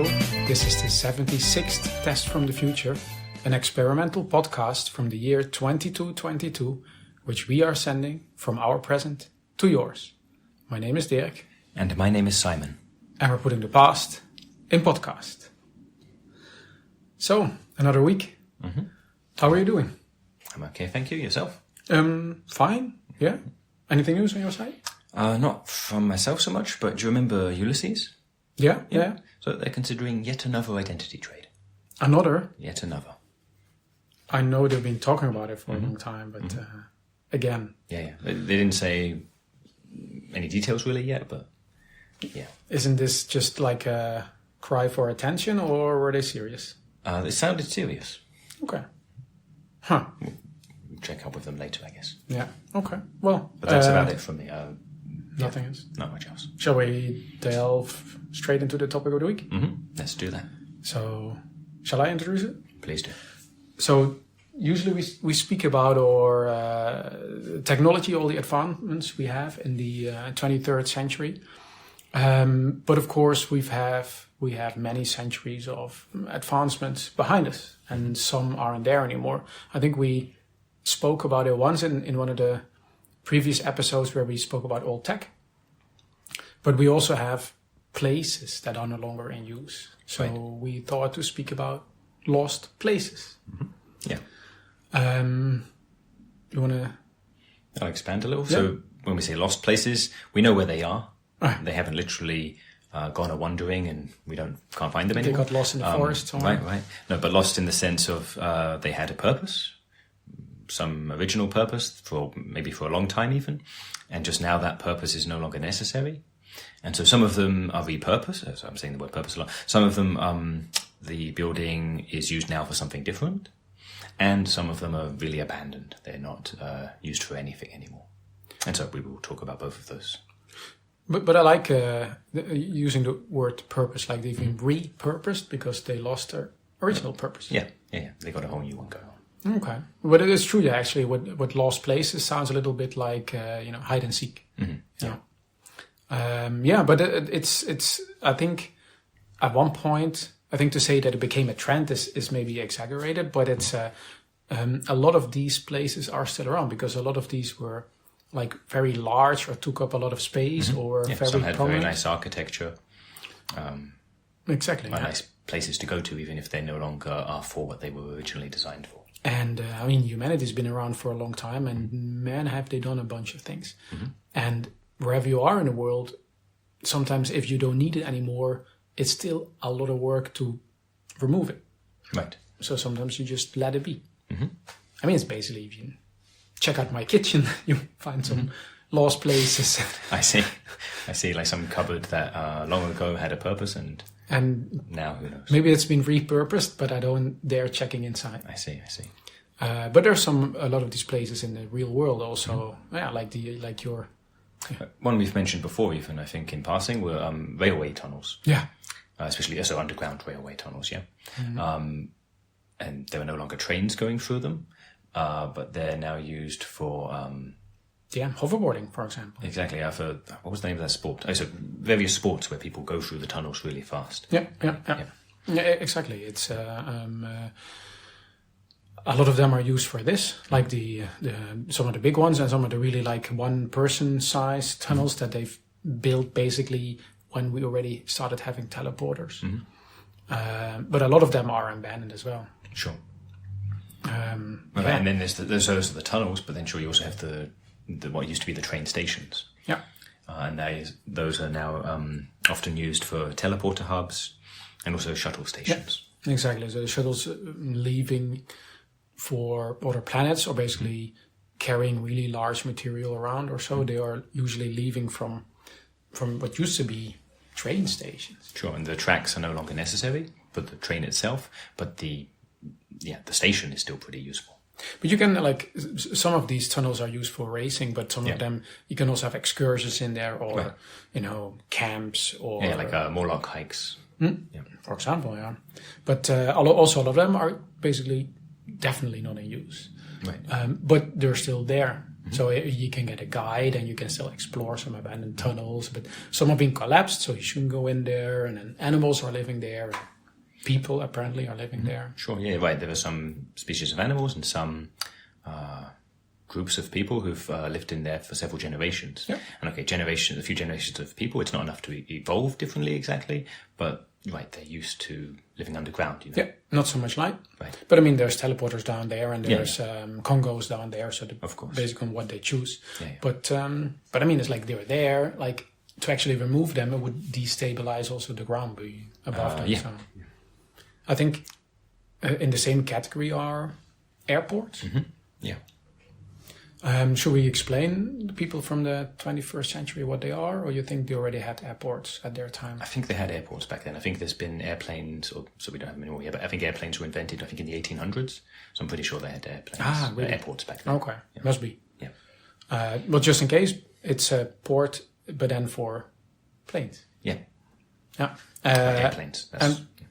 This is the 76th Test from the Future, an experimental podcast from the year 2222, which we are sending from our present to yours. My name is Dirk. And my name is Simon. And we're putting the past in podcast. So, another week. Mm-hmm. How are you doing? I'm okay, thank you. Yourself? Fine, yeah. Anything news on your side? Not from myself so much, but do you remember Ulysses? Yeah. So they're considering yet another identity trade. Another? Yet another. I know they've been talking about it for a long time, but again. Yeah. They didn't say any details really yet, but yeah. Isn't this just like a cry for attention, or were they serious? It sounded serious. Okay. Huh. We'll check up with them later, I guess. Yeah. Okay. Well, but that's about it from me. Nothing else. Not much else. Shall we delve straight into the topic of the week? Mm-hmm. Let's do that. So, shall I introduce it? Please do. So, usually we speak about our technology, all the advancements we have in the 23rd century. But of course, we have many centuries of advancements behind us, and some aren't there anymore. I think we spoke about it once in one of the previous episodes where we spoke about old tech. But we also have places that are no longer in use. So we thought to speak about lost places. Mm-hmm. Yeah. You want to... I'll expand a little. Yeah. So when we say lost places, we know where they are. Right. They haven't literally gone a wandering and we can't find them anymore. They got lost in the forest somewhere. Right. No, but lost in the sense of they had a purpose, some original purpose maybe for a long time even, and just now that purpose is no longer necessary. And so some of them are repurposed. So I'm saying the word purpose a lot. Some of them, the building is used now for something different, and some of them are really abandoned. They're not used for anything anymore. And so we will talk about both of those. But I like using the word purpose, like they've been repurposed because they lost their original purpose. Yeah. They got a whole new one going on. Okay, but it is true. Yeah, actually, what lost places sounds a little bit like hide and seek. Mm-hmm. Yeah, but it's. I think at one point, I think to say that it became a trend is maybe exaggerated, but it's a lot of these places are still around because a lot of these were like very large or took up a lot of space or very some had prominent. very nice architecture. Exactly, nice places to go to, even if they no longer are for what they were originally designed for. And humanity's been around for a long time, and man, have they done a bunch of things. Mm-hmm. And wherever you are in the world, sometimes if you don't need it anymore, it's still a lot of work to remove it. Right. So sometimes you just let it be. Mm-hmm. I mean, it's basically, if you check out my kitchen, you find some lost places. I see, like some cupboard that long ago had a purpose, and now who knows? Maybe it's been repurposed, but I don't dare checking inside. I see. But there's a lot of these places in the real world also. Yeah, like your. Yeah. One we've mentioned before, even I think in passing, were railway tunnels. Yeah. Especially underground railway tunnels. Yeah. Mm-hmm. And there are no longer trains going through them, but they're now used for. Hoverboarding, for example. Exactly. For what was the name of that sport? So various sports where people go through the tunnels really fast. Yeah, exactly. It's a lot of them are used for this, like the some of the big ones, and some of the really like one-person size tunnels that they've built basically when we already started having teleporters. Mm-hmm. But a lot of them are abandoned as well. Sure. And then there's those are the tunnels, but then sure you also have the what used to be the train stations. Yeah. And those are now often used for teleporter hubs and also shuttle stations. Yeah, exactly. So the shuttles leaving for other planets, or basically carrying really large material around or so. They are usually leaving from what used to be train stations. Sure, and the tracks are no longer necessary, but the train itself, but the station is still pretty useful. But you can, some of these tunnels are used for racing, but some of them, you can also have excursions in there, or, camps, or... Yeah, like Morlock hikes. Yeah. For example, yeah. But also a lot of them are basically definitely not in use. Right. But they're still there. So you can get a guide and you can still explore some abandoned tunnels, but some have been collapsed, so you shouldn't go in there. And then animals are living there. And people apparently are living there. Sure, yeah, right. There are some species of animals and some groups of people who've lived in there for several generations. Yeah. And a few generations of people, it's not enough to evolve differently exactly, but right, they're used to living underground, you know. Yeah, not so much light. Right. But I mean, there's teleporters down there and there's Congos down there, so of course. based on what they choose. Yeah. But I mean, it's like they're there, like to actually remove them, it would destabilize also the ground above them. Yeah. So I think in the same category are airports. Mm-hmm. Yeah. Should we explain the people from the 21st century what they are, or you think they already had airports at their time? I think they had airports back then. I think there's been airplanes, so we don't have them anymore. Yeah, but I think airplanes were invented, I think, in the 1800s. So I'm pretty sure they had airplanes, really? airports back then. Okay, must be. Yeah. Well, just in case, it's a port, but then for planes. Yeah. Yeah. Airplanes.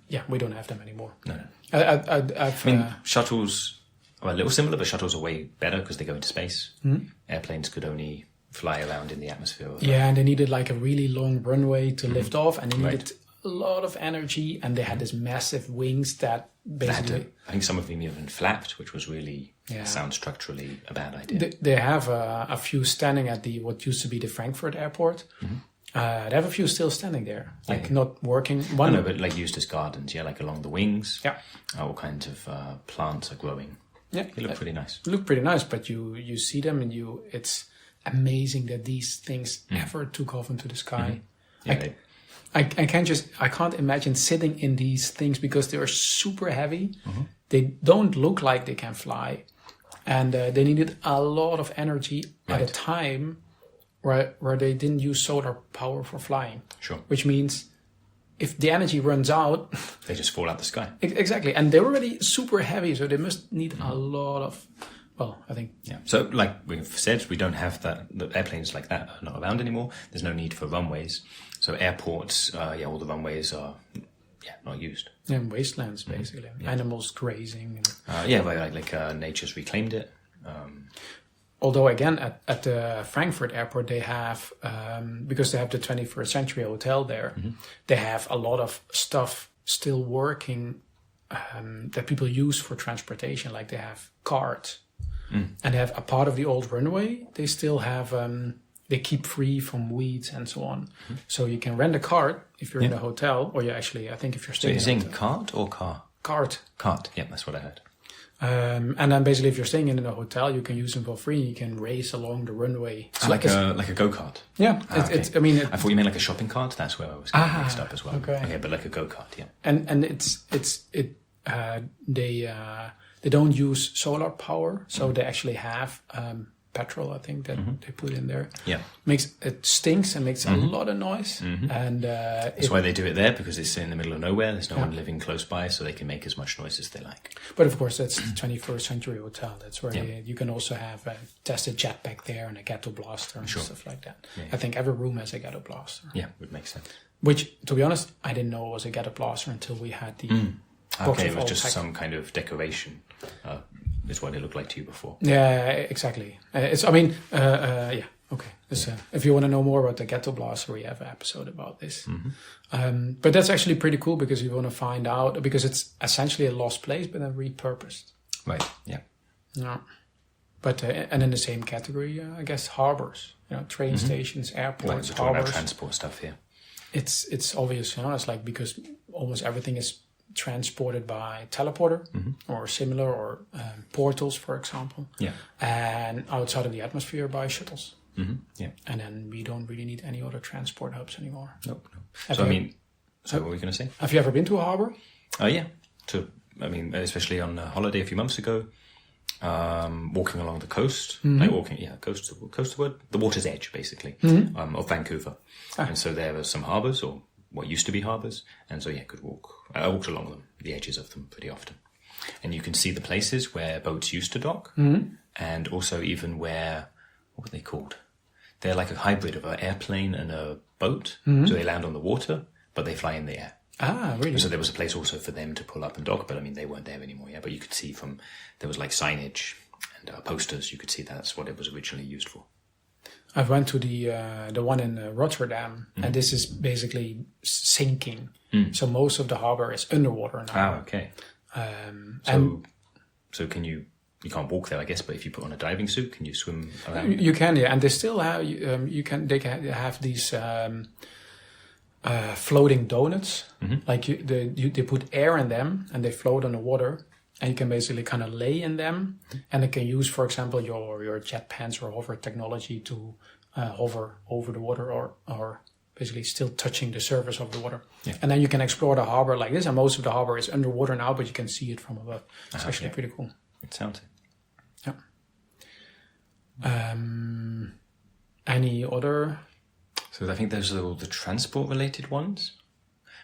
Yeah, we don't have them anymore. No. I mean, shuttles are a little similar, but shuttles are way better because they go into space. Mm-hmm. Airplanes could only fly around in the atmosphere. Yeah, and they needed like a really long runway to lift off, and they needed a lot of energy, and they had this massive wings that basically... I think some of them even flapped, which was really sound structurally a bad idea. They have a few standing at what used to be the Frankfurt airport. Mm-hmm. They have a few still standing there, like not working. No, but like used as gardens, like along the wings. Yeah. All kinds of plants are growing. Yeah. They look pretty nice. Look pretty nice, but you see them and it's amazing that these things ever took off into the sky. Mm-hmm. Yeah, I can't imagine sitting in these things because they are super heavy. Mm-hmm. They don't look like they can fly. And they needed a lot of energy at a time where they didn't use solar power for flying. Sure. Which means if the energy runs out... they just fall out the sky. Exactly. And they're already super heavy, so they must need a lot of... Well, I think... Yeah. So like we've said, we don't have that. The airplanes like that are not around anymore. There's no need for runways. So airports, all the runways are not used. Yeah, wastelands, basically. Yeah. Animals grazing. And, nature's reclaimed it. Although, again, at the Frankfurt airport, they have, because they have the 21st Century Hotel there, they have a lot of stuff still working that people use for transportation. Like they have carts. And they have a part of the old runway. They still have, they keep free from weeds and so on. So you can rent a cart if you're in a hotel, or I think if you're staying in a hotel. Cart or car? Cart. Cart, yeah, that's what I heard. And then basically if you're staying in a hotel, you can use them for free. You can race along the runway. So like a go-kart? Yeah. I thought you meant like a shopping cart. That's where I was getting mixed up as well. Okay, but like a go-kart, yeah. And they don't use solar power, so they actually have petrol, I think, that they put in there. Yeah. It stinks and makes a lot of noise. And that's why they do it there, because it's in the middle of nowhere. There's no one living close by, so they can make as much noise as they like. But of course, that's the 21st Century Hotel. That's where you can also have a tested jetpack there and a ghetto blaster and stuff like that. Yeah. I think every room has a ghetto blaster. Yeah, would make sense. Which, to be honest, I didn't know it was a ghetto blaster until we had the... Okay, it was just some kind of decoration. Is what it looked like to you before. Yeah, exactly. Okay. If you want to know more about the ghetto blaster, we have an episode about this. But that's actually pretty cool because you want to find out, because it's essentially a lost place, but then repurposed. Right. Yeah. Yeah. But and in the same category, I guess harbors. Train stations, airports, right, so harbors. About transport stuff here. It's obvious. It's like because almost everything is transported by teleporter or similar, or portals, for example. Yeah. And outside of the atmosphere by shuttles. Yeah. And then we don't really need any other transport hubs anymore. Nope. So what were we going to say? Have you ever been to a harbor? Yeah. Especially on a holiday a few months ago, walking along the coast, coastward, the water's edge, basically, of Vancouver. And so there are some harbours, or what used to be harbours, and so could walk. I walked along them, the edges of them, pretty often, and you can see the places where boats used to dock, and also even where, what were they called? They're like a hybrid of an airplane and a boat, so they land on the water, but they fly in the air. Ah, really? So there was a place also for them to pull up and dock, but they weren't there anymore. Yeah, but you could see there was like signage and posters. You could see that's what it was originally used for. I've went to the one in Rotterdam, and this is basically sinking. So most of the harbor is underwater now. Ah, okay. And So can you can't walk there, I guess, but if you put on a diving suit, can you swim around? you can, yeah. And they still have they have these floating donuts. Like they put air in them and they float on the water, and you can basically kind of lay in them, and it can use, for example, your jet pants or hover technology to hover over the water or basically still touching the surface of the water. Yeah. And then you can explore the harbor like this, and most of the harbor is underwater now, but you can see it from above. It's actually pretty cool. It sounds it. Yeah. Any other? So I think those are all the transport-related ones.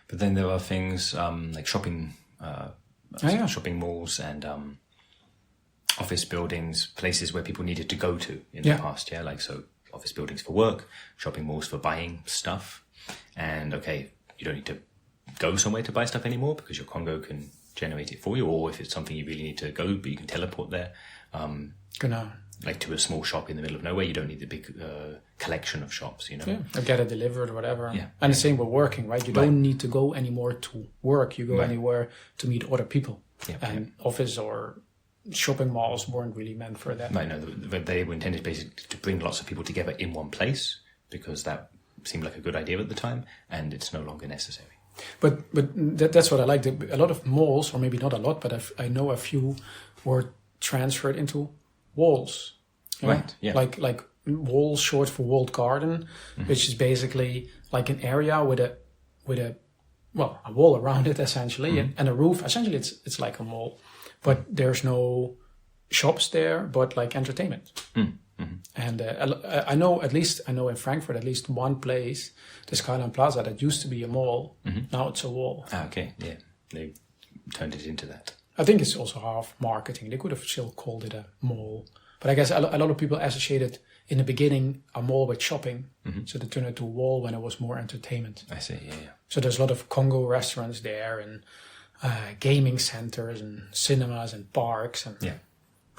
But then there are things like shopping, shopping malls and office buildings, places where people needed to go to in the past. Yeah, like so office buildings for work, shopping malls for buying stuff. And okay, you don't need to go somewhere to buy stuff anymore because your Congo can generate it for you. Or if it's something you really need to go, but you can teleport there. Like to a small shop in the middle of nowhere, you don't need the big collection of shops, you know. Yeah, or get it delivered or whatever. Yeah. And the same with working, right? You don't need to go anymore to work. You go anywhere to meet other people. Yeah. And office or shopping malls weren't really meant for that. Right, no, they were intended basically to bring lots of people together in one place because that seemed like a good idea at the time, and it's no longer necessary. But that's what I like. A lot of malls, or maybe not a lot, but I know a few were transferred into walls, right? Yeah, like walls, short for walled garden, which is basically like an area with a wall around it essentially, and a roof. Essentially, it's like a mall, but there's no shops there, but like entertainment. And I know in Frankfurt at least one place, the Skyline Plaza, that used to be a mall. Now it's a wall. Ah, okay, yeah, they turned it into that. I think it's also half marketing. They could have still called it a mall. But I guess a lot of people associated in the beginning a mall with shopping. So they turned it to a wall when it was more entertainment. I see, yeah. So there's a lot of Congo restaurants there and gaming centers and cinemas and parks and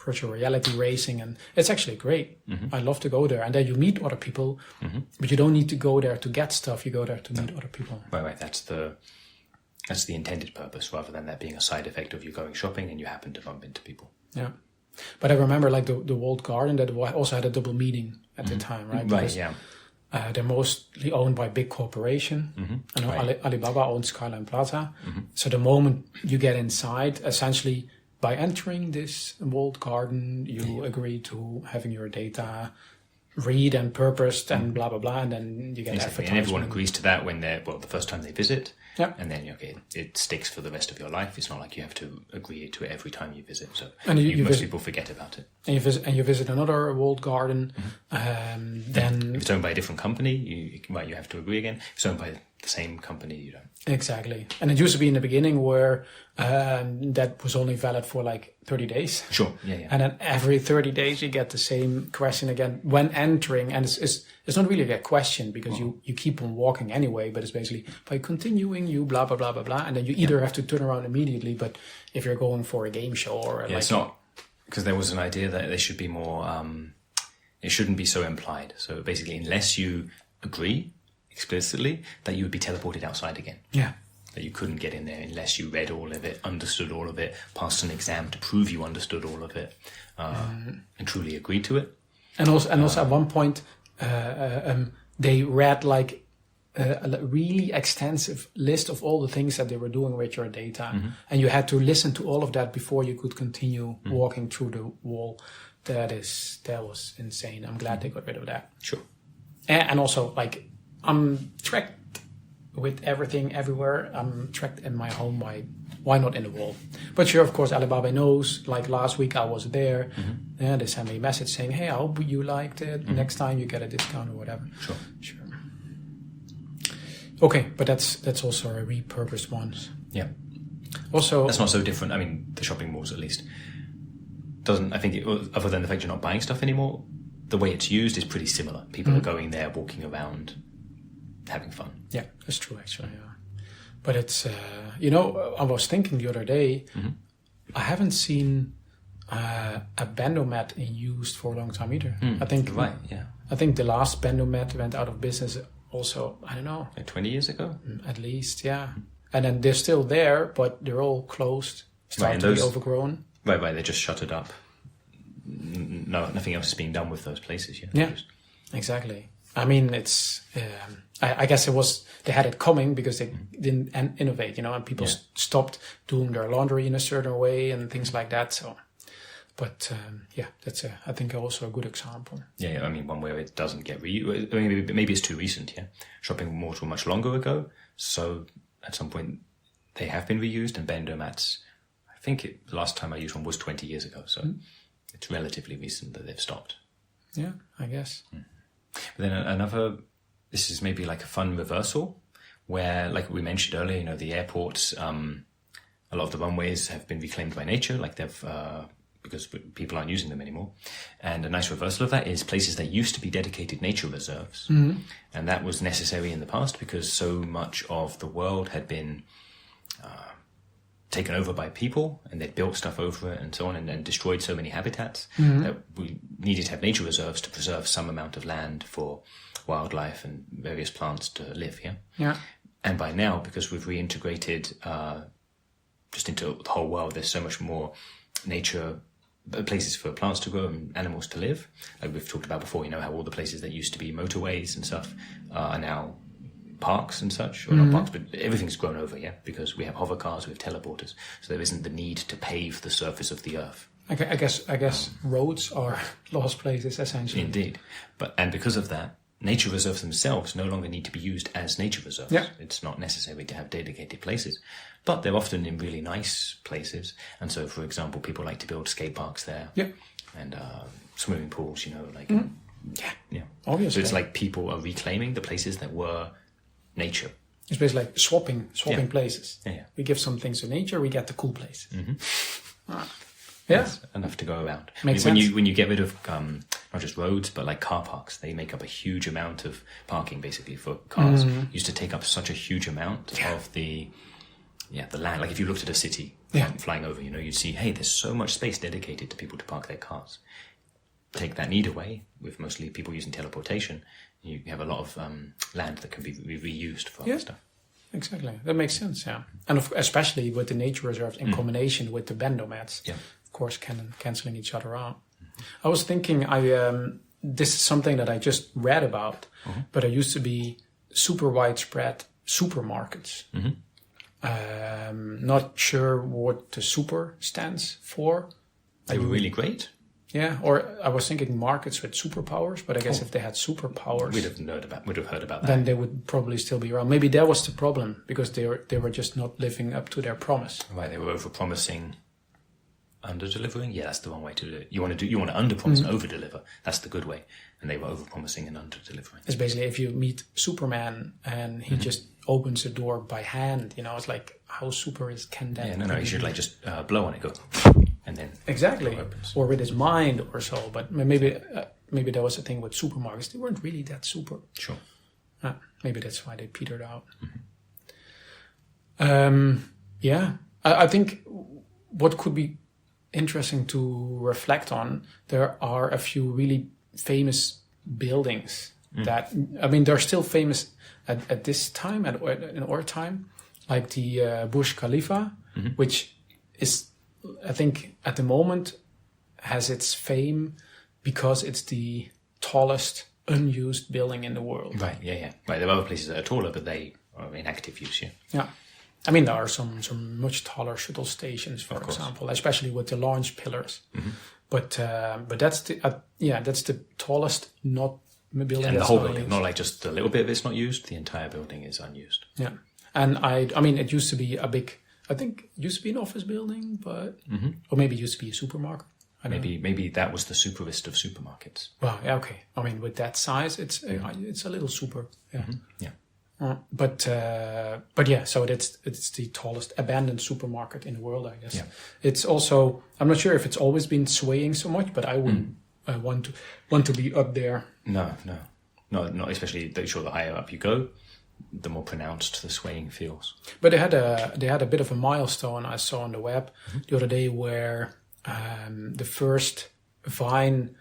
virtual reality racing. And it's actually great. I love to go there. And then you meet other people, but you don't need to go there to get stuff. You go there to meet other people. Right. That's the intended purpose, rather than that being a side effect of you going shopping and you happen to bump into people. Yeah. But I remember like the walled garden that also had a double meaning at the time, right? Because, they're mostly owned by big corporation. I know Alibaba owns Skyline Plaza. So the moment you get inside, essentially by entering this walled garden, you agree to having your data read and purposed and blah, blah, blah. And then you get advertisement. And everyone agrees to that when the first time they visit. Yeah. And then, it sticks for the rest of your life. It's not like you have to agree to it every time you visit. So most people forget about it. And you visit another walled garden. Then if it's owned by a different company, you have to agree again. If it's owned by the same company, you don't. Exactly. And it used to be in the beginning where that was only valid for like 30 days. Sure. Yeah. And then every 30 days you get the same question again when entering. And it's not really a question because you keep on walking anyway, but it's basically by continuing you blah, blah, blah, blah, blah. And then you either have to turn around immediately, but if you're going for a game show or it's not, because there was an idea that there should be more, it shouldn't be so implied. So basically, unless you agree explicitly, that you would be teleported outside again. Yeah. That you couldn't get in there unless you read all of it, understood all of it, passed an exam to prove you understood all of it, and truly agreed to it. And also at one point, they read like a really extensive list of all the things that they were doing with your data. And you had to listen to all of that before you could continue walking through the wall. That was insane. I'm glad they got rid of that. Sure. And also, like, I'm tracked with everything everywhere. I'm tracked in my home. Why not in the wall? But sure, of course, Alibaba knows. Like last week, I was there. And they sent me a message saying, "Hey, I hope you liked it. Next time you get a discount or whatever." Sure. Okay, but that's also a repurposed ones. Yeah. Also, that's not so different. I mean, the shopping malls at least doesn't. I think other than the fact you're not buying stuff anymore, the way it's used is pretty similar. People are going there, walking around, having fun. Yeah, that's true actually. Yeah. But it's I was thinking the other day, I haven't seen a Bendomat in used for a long time either. I think Right, yeah. I think the last Bendomat went out of business also, I don't know, Like 20 years ago? at least, yeah. And then they're still there, but they're all closed, starting and to be those- overgrown. Right, they just shut it up. No, nothing else is being done with those places, yeah? Yeah, exactly. I mean, it's. I guess it was they had it coming because they didn't innovate, and people stopped doing their laundry in a certain way and things like that. So, but that's I think also a good example. Yeah, I mean, one where it doesn't get reused. I mean, maybe it's too recent, yeah? Shopping malls were much longer ago, so at some point they have been reused, and Bendomats, I think the last time I used one was 20 years ago, so it's relatively recent that they've stopped. Yeah, I guess. But then this is maybe like a fun reversal, where, like we mentioned earlier, the airports, a lot of the runways have been reclaimed by nature, like because people aren't using them anymore. And a nice reversal of that is places that used to be dedicated nature reserves. And that was necessary in the past because so much of the world had been taken over by people, and they'd built stuff over it and so on, and destroyed so many habitats that we needed to have nature reserves to preserve some amount of land for wildlife and various plants to live here. Yeah. And by now, because we've reintegrated just into the whole world, there's so much more nature places for plants to grow and animals to live. Like we've talked about before, how all the places that used to be motorways and stuff are now parks and such, or not parks, but everything's grown over, because we have hover cars, we have teleporters, so there isn't the need to pave the surface of the earth. I guess roads are lost places essentially. Indeed, and because of that, nature reserves themselves no longer need to be used as nature reserves. Yeah. It's not necessary to have dedicated places, but they're often in really nice places. And so, for example, people like to build skate parks there, and swimming pools. Obviously. So it's like people are reclaiming the places that were nature. It's basically like swapping places. Yeah. We give some things to nature, we get the cool places. Yeah, That's enough to go around. Makes when sense. you get rid of not just roads but like car parks, they make up a huge amount of parking basically for cars. Used to take up such a huge amount of the land. Like if you looked at a city flying over, you'd see, hey, there's so much space dedicated to people to park their cars. Take that need away, with mostly people using teleportation, you have a lot of land that can be reused for other stuff. Exactly. That makes sense, yeah. And especially with the nature reserves in combination with the Bendomats, of course, cancelling each other out. I was thinking, this is something that I just read about, but there used to be super widespread supermarkets. Not sure what the super stands for. They were really great. Yeah, or I was thinking markets with superpowers, but I guess if they had superpowers, We'd have heard about that. then they would probably still be around. Maybe that was the problem, because they were just not living up to their promise. Right, they were over-promising, under-delivering. Yeah, that's the wrong way to do it. You want to under-promise and over-deliver. That's the good way. And they were over-promising and under-delivering. It's basically if you meet Superman and he just opens the door by hand, it's like, how super can that? Yeah, no, you should just blow on it, go, and then exactly, it opens. or with his mind or so. But maybe that was the thing with supermarkets; they weren't really that super. Sure. Maybe that's why they petered out. I think what could be interesting to reflect on, there are a few really famous buildings that, they're still famous at this time, in our time, like the Burj Khalifa, which is, I think, at the moment has its fame because it's the tallest unused building in the world. Right, yeah. Right, there are other places that are taller, but they are in active use, Yeah. There are some much taller shuttle stations, for example, especially with the launch pillars. But that's the tallest building. And the that's whole not building, used. not like just a little bit of it's not used. The entire building is unused. Yeah, and it used to be it used to be an office building, but or maybe it used to be a supermarket. Maybe that was the superest of supermarkets. Well, yeah, okay. With that size, it's a little super. Yeah. Yeah. But yeah, so it's the tallest abandoned supermarket in the world, I guess. Yeah. It's also, I'm not sure if it's always been swaying so much, but I wouldn't want to be up there. No, not especially. The higher up you go, the more pronounced the swaying feels. But they had a bit of a milestone I saw on the web the other day where the first vine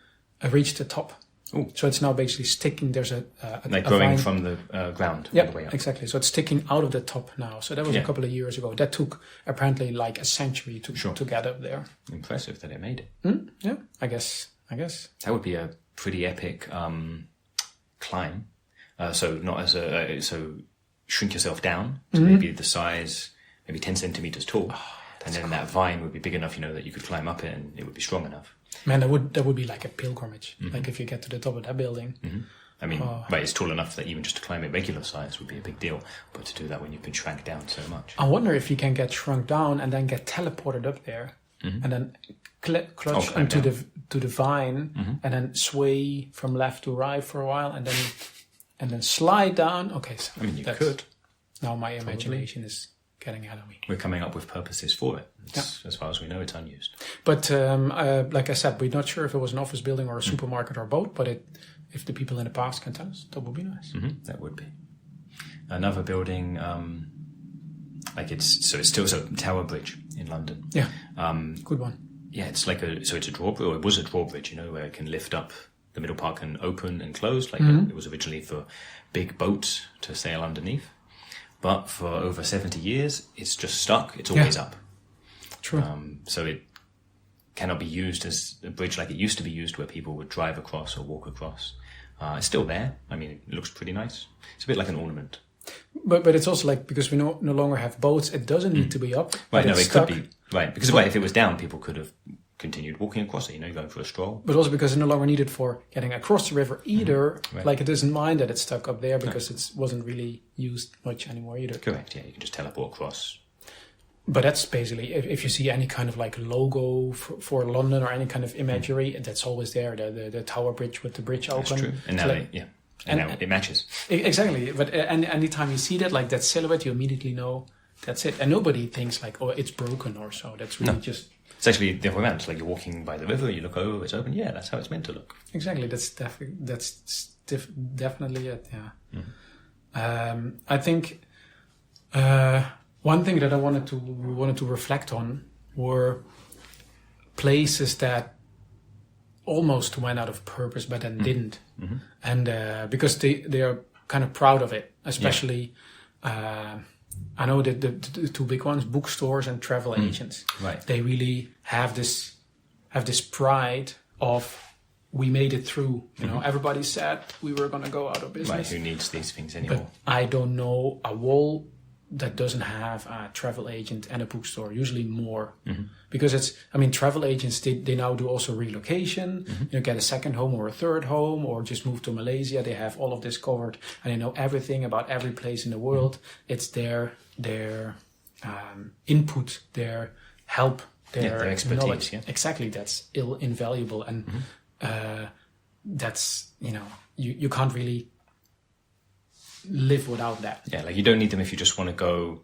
reached the top. Ooh. So it's now basically sticking. There's a growing vine. from the ground all Yeah, the way up. exactly. So it's sticking out of the top now. So that was a couple of years ago. That took apparently like a century to get up there. Impressive that it made it. Yeah, I guess. That would be a pretty epic climb. So shrink yourself down to maybe the size, maybe 10 centimeters tall, and then that vine would be big enough, that you could climb up it and it would be strong enough. Man, that would be like a pilgrimage. Like if you get to the top of that building. I mean, right, it's tall enough that even just to climb it regular size would be a big deal, but to do that when you've been shrank down so much. I wonder if you can get shrunk down and then get teleported up there, and then clutch onto the vine, and then sway from left to right for a while, and then slide down. Okay, so I mean, you could. Now my imagination is getting ahead of me. We're coming up with purposes for it. As far as we know, it's unused. But like I said, we're not sure if it was an office building or a supermarket or both, but if the people in the past can tell us, that would be nice. That would be. Another building, it's still Tower Bridge in London. Yeah, good one. Yeah, it's it's a drawbridge, or it was a drawbridge, where it can lift up, the middle part can open and close, it was originally for big boats to sail underneath. But for over 70 years, it's just stuck. It's always up. True. So it cannot be used as a bridge like it used to be used, where people would drive across or walk across. It's still there. I mean, it looks pretty nice. It's a bit like an ornament. But it's also because we no longer have boats, it doesn't need to be up. Right, no, it could be. Right, because if it was down, people could have continued walking across it, going for a stroll. But also because it's no longer needed for getting across the river either. Right. It doesn't mind that it's stuck up there because it wasn't really used much anymore either. Correct, yeah, you can just teleport across. But that's basically, if you see any kind of logo for London or any kind of imagery, that's always there. The Tower Bridge with the bridge open. That's true. And now, now it matches. Exactly. But anytime you see that silhouette, you immediately know that's it. And nobody thinks it's broken or so. That's really just... It's actually the other way around. It's like you're walking by the river, you look over, it's open. Yeah, that's how it's meant to look. Exactly. That's definitely it. Yeah. I think one thing that I wanted to reflect on were places that almost went out of purpose, but then didn't, and because they are kind of proud of it, especially. I know that the two big ones, bookstores and travel agents, right? They really have this pride of, we made it through. Everybody said we were going to go out of business. Right? Who needs these things anymore? But I don't know a wall that doesn't have a travel agent and a bookstore. Usually more, because travel agents they now do also relocation. Get a second home or a third home, or just move to Malaysia. They have all of this covered, and they know everything about every place in the world. It's their input, their help, their expertise. knowledge. Yeah. Exactly, that's invaluable, and that's you can't really live without that. Yeah, you don't need them if you just want to go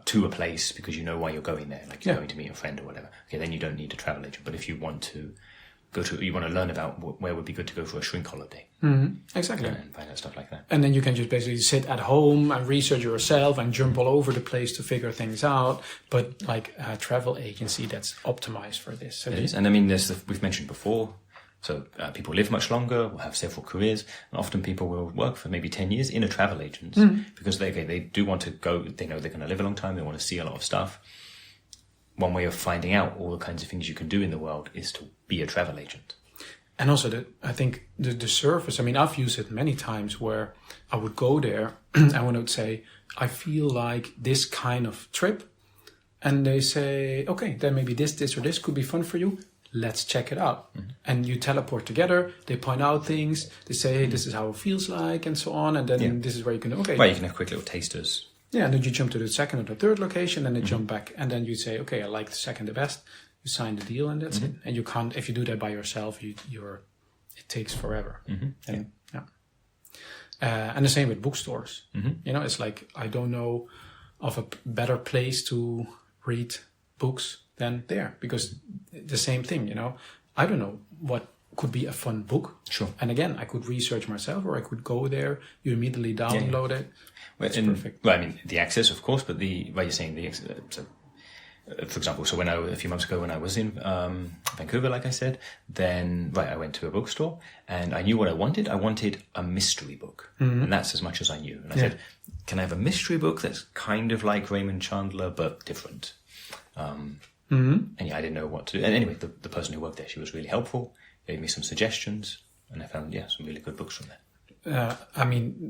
to a place because you know why you're going there, you're going to meet a friend or whatever. Okay, then you don't need a travel agent. But if you want to you want to learn about where would be good to go for a shrink holiday. Exactly. And find out stuff like that. And then you can just basically sit at home and research yourself and jump all over the place to figure things out. But a travel agency that's optimized for this. So it is. And I mean, we've mentioned before, so people live much longer, will have several careers, and often people will work for maybe 10 years in a travel agent because they do want to go, they know they're going to live a long time, they want to see a lot of stuff. One way of finding out all the kinds of things you can do in the world is to be a travel agent. And also, I think the service, I've used it many times where I would go there and I would say, I feel like this kind of trip. And they say, okay, then maybe this or this could be fun for you. Let's check it out. And you teleport together. They point out things. They say, hey, this is how it feels like, and so on. And then this is where you can, okay. Right, you can have quick little tasters. Yeah, and then you jump to the second or the third location, and then jump back. And then you say, okay, I like the second the best. You sign the deal, and that's it. And you can't, if you do that by yourself, it takes forever. And the same with bookstores. It's I don't know of a better place to read books than there, because the same thing, I don't know what could be a fun book. Sure. And again, I could research myself, or I could go there, you immediately download it. Well, it's perfect. Well, the access, of course, but you're saying for example, so a few months ago when I was in Vancouver, like I said, then I went to a bookstore and I knew what I wanted. I wanted a mystery book, and that's as much as I knew. And I said, "Can I have a mystery book that's kind of like Raymond Chandler but different?" And I didn't know what to do. And anyway, the person who worked there, she was really helpful, gave me some suggestions, and I found some really good books from there.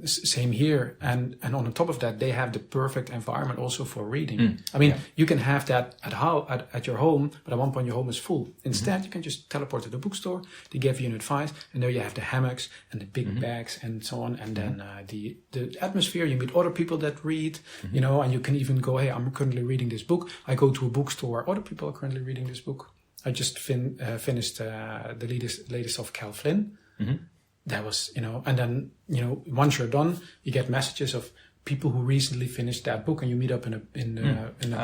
Same here, and on the top of that, they have the perfect environment also for reading. You can have that at your home, but at one point your home is full. Instead, you can just teleport to the bookstore. They give you an advice, and there you have the hammocks and the big bags and so on. And then the atmosphere. You meet other people that read, and you can even go, "Hey, I'm currently reading this book." I go to a bookstore where other people are currently reading this book. I just finished the latest of Cal Flynn. That was, and then, once you're done, you get messages of people who recently finished that book, and you meet up in a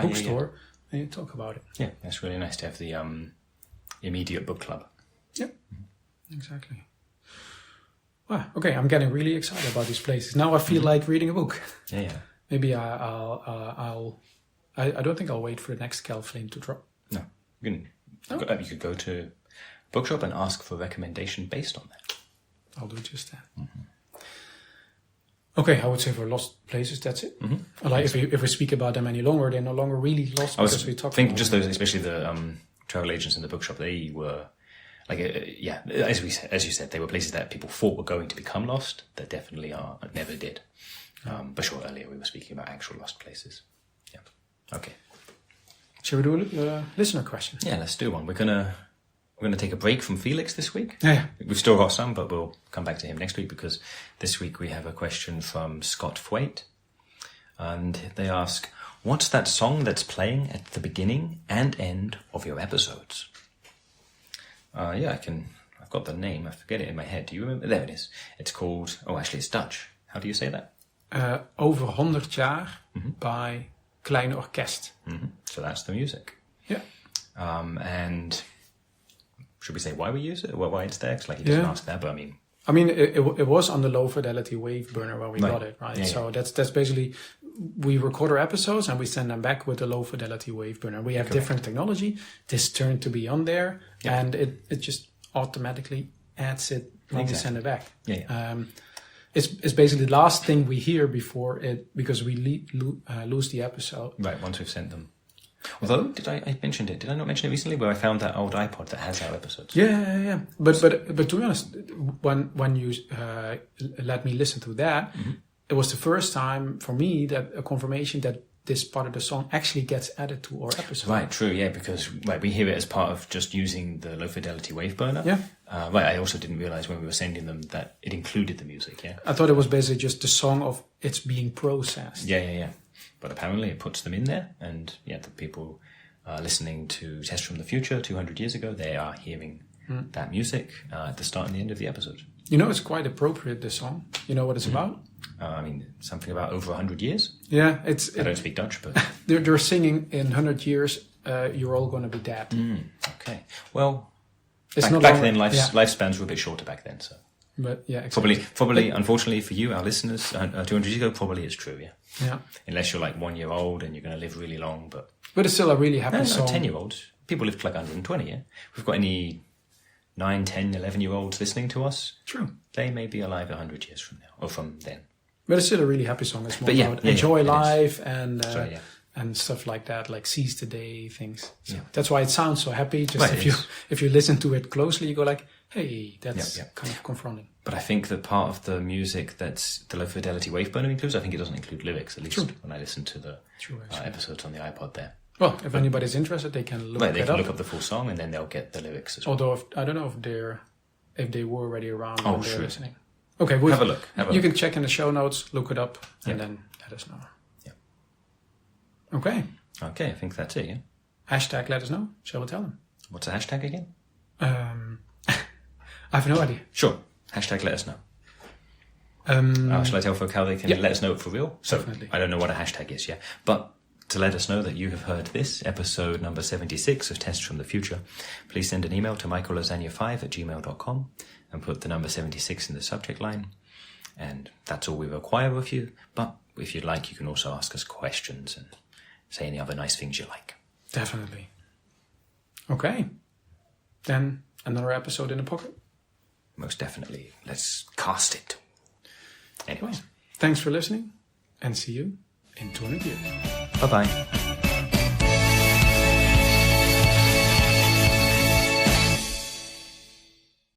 bookstore and you talk about it. Yeah, that's really nice to have the immediate book club. Yeah, exactly. Wow, okay, I'm getting really excited about these places. Now I feel like reading a book. Yeah. Maybe I don't think I'll wait for the next Cal Flynn to drop. No, you could go to a bookshop and ask for a recommendation based on that. I'll do just that. Okay, I would say for lost places, that's it. Like if we speak about them any longer, they're no longer really lost because we talked about just those, especially the travel agents in the bookshop. They were as you said, they were places that people thought were going to become lost. That definitely are, never did. But sure, earlier we were speaking about actual lost places. Yeah. Okay. Shall we do a listener question? Yeah, let's do one. We're gonna take a break from Felix this week. Yeah. We've still got some, but we'll come back to him next week because this week we have a question from Scott Thwaite. And they ask, "What's that song that's playing at the beginning and end of your episodes?" I've got the name. I forget it in my head. Do you remember? There it is. It's called, it's Dutch. How do you say that? Over 100 jaar by Kleine Orkest. So that's the music. Yeah. And should we say why we use it? Why it's there? 'Cause you didn't ask that, but it was on the low fidelity wave burner when we got it, right? Yeah, so that's basically, we record our episodes and we send them back with the low fidelity wave burner. We have different technology. This turned to be on there, and it just automatically adds it when we send it back. It's basically the last thing we hear before it, because we lose the episode. Right, once we've sent them. Although, I mentioned it? Did I not mention it recently? Where I found that old iPod that has our episodes. Yeah. But to be honest, when you let me listen to that, it was the first time for me that a confirmation that this part of the song actually gets added to our episode. Right, true, yeah, because we hear it as part of just using the low fidelity wave burner. Yeah. I also didn't realize when we were sending them that it included the music. Yeah. I thought it was basically just the song of it's being processed. Yeah. But apparently it puts them in there, and the people listening to Test from the Future 200 years ago, they are hearing that music at the start and the end of the episode. It's quite appropriate, this song. You know what it's about? Something about over 100 years. Yeah, I don't speak Dutch, but they're singing in 100 years. You're all going to be dead. Okay. Well, it's back then, lifespans were a bit shorter back then, so. But yeah, exactly. Probably, unfortunately for you, our listeners, 200 years ago, probably it's true. Yeah. Unless you're 1 year old and you're going to live really long, but it's still a really happy song. 10-year-olds, people live to 120. Yeah. If we've got any 9, 10, 11-year-olds listening to us, true, they may be alive 100 years from now or from then. But it's still a really happy song. It's more about enjoy life and stuff like that, like seize the day things. So that's why it sounds so happy. Just if you listen to it closely, you go like, hey, that's kind of confronting. But I think that part of the music that's the low fidelity wave burner includes, I think it doesn't include lyrics, at least when I listen to the episodes on the iPod there. Well, if anybody's interested, they can look look up the full song and then they'll get the lyrics as well. Although I don't know if they were already around when they're listening. Okay, have a look. You can check in the show notes, look it up, and then let us know. Yeah. Okay, I think that's it. Yeah. Hashtag let us know. Shall we tell them? What's the hashtag again? I have no idea. Sure. Hashtag let us know. Shall I tell folk how they can let us know for real? So definitely. I don't know what a hashtag is, but to let us know that you have heard this, episode number 76 of Tests from the Future, please send an email to michaellasagna5@gmail.com and put the number 76 in the subject line. And that's all we require of you. But if you'd like, you can also ask us questions and say any other nice things you like. Definitely. Okay. Then another episode in the pocket. Most definitely. Let's cast it. Anyways. Well, thanks for listening, and see you in 200 years. Bye-bye.